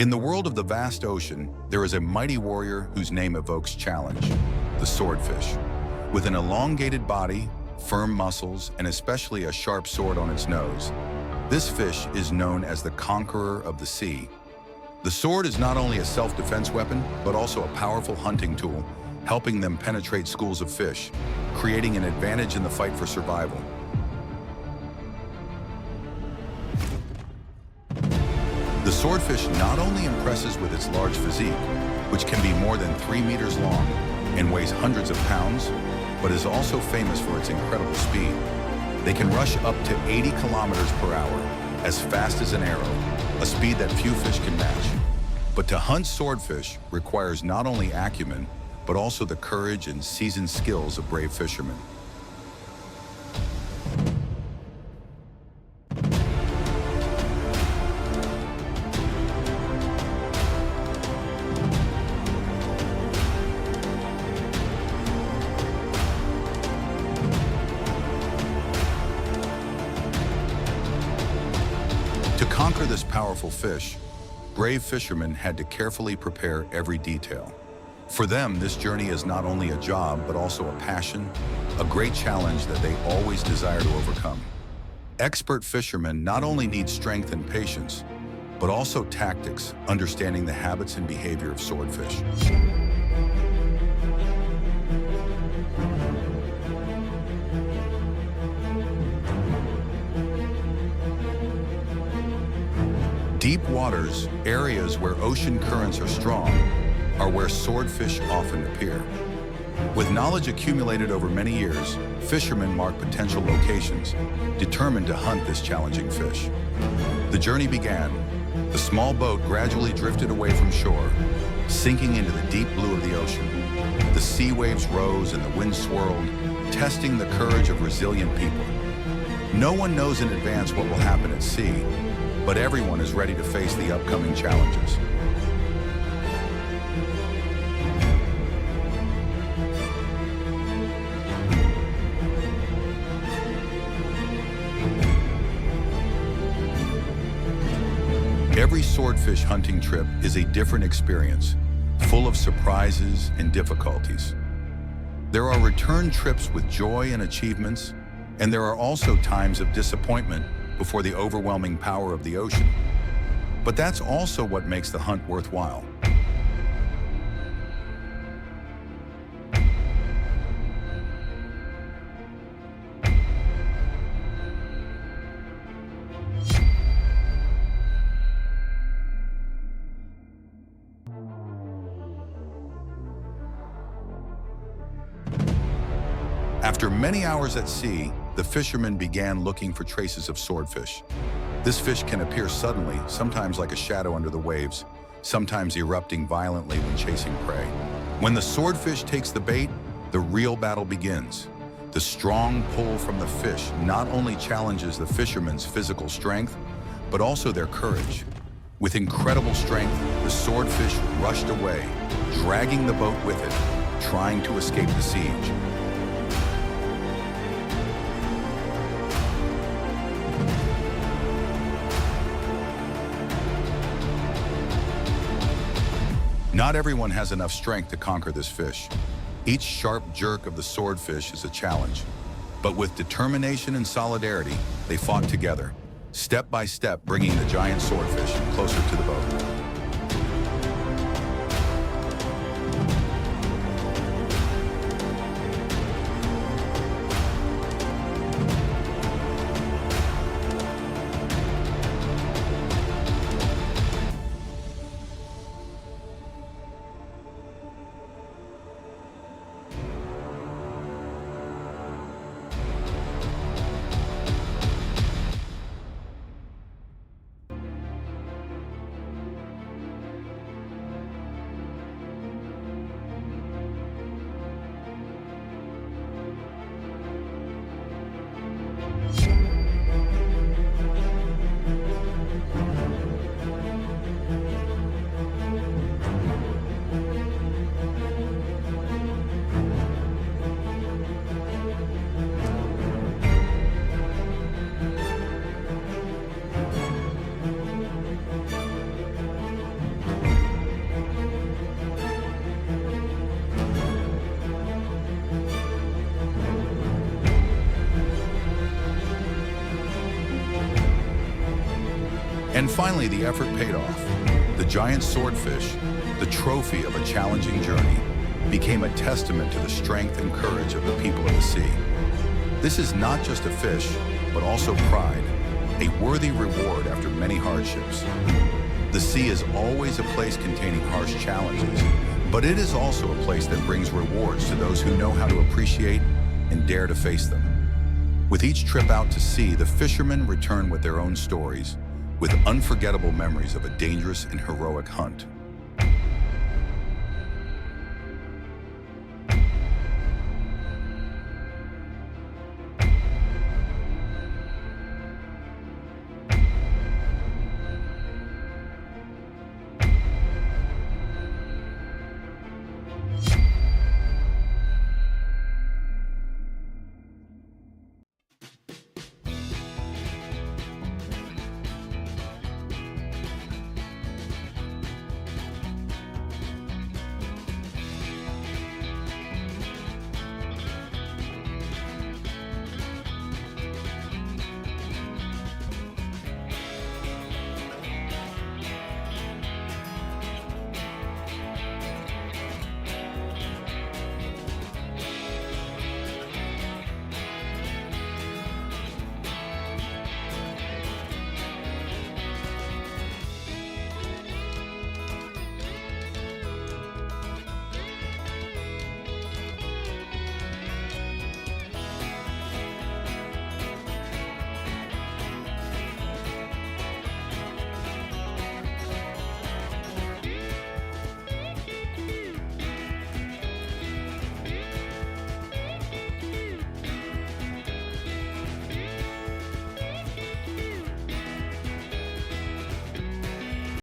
In the world of the vast ocean, there is a mighty warrior whose name evokes challenge, the swordfish. With an elongated body, firm muscles, and especially a sharp sword on its nose, this fish is known as the conqueror of the sea. The sword is not only a self-defense weapon, but also a powerful hunting tool, helping them penetrate schools of fish, creating an advantage in the fight for survival. The swordfish not only impresses with its large physique, which can be more than 3 meters long and weighs hundreds of pounds, but is also famous for its incredible speed. They can rush up to 80 kilometers per hour, as fast as an arrow, a speed that few fish can match. But to hunt swordfish requires not only acumen, but also the courage and seasoned skills of brave fishermen. To conquer this powerful fish, brave fishermen had to carefully prepare every detail. For them, this journey is not only a job, but also a passion, a great challenge that they always desire to overcome. Expert fishermen not only need strength and patience, but also tactics, understanding the habits and behavior of swordfish. Deep waters, areas where ocean currents are strong, are where swordfish often appear. With knowledge accumulated over many years, fishermen mark potential locations, determined to hunt this challenging fish. The journey began. The small boat gradually drifted away from shore, sinking into the deep blue of the ocean. The sea waves rose and the wind swirled, testing the courage of resilient people. No one knows in advance what will happen at sea, but everyone is ready to face the upcoming challenges. Every swordfish hunting trip is a different experience, full of surprises and difficulties. There are return trips with joy and achievements, and there are also times of disappointment before the overwhelming power of the ocean. But that's also what makes the hunt worthwhile. After many hours at sea, the fishermen began looking for traces of swordfish. This fish can appear suddenly, sometimes like a shadow under the waves, sometimes erupting violently when chasing prey. When the swordfish takes the bait, the real battle begins. The strong pull from the fish not only challenges the fishermen's physical strength, but also their courage. With incredible strength, the swordfish rushed away, dragging the boat with it, trying to escape the siege. Not everyone has enough strength to conquer this fish. Each sharp jerk of the swordfish is a challenge. But with determination and solidarity, they fought together, step by step, bringing the giant swordfish closer to the boat. And finally, the effort paid off. The giant swordfish, the trophy of a challenging journey, became a testament to the strength and courage of the people of the sea. This is not just a fish, but also pride, a worthy reward after many hardships. The sea is always a place containing harsh challenges, but it is also a place that brings rewards to those who know how to appreciate and dare to face them. With each trip out to sea, the fishermen return with their own stories, with unforgettable memories of a dangerous and heroic hunt.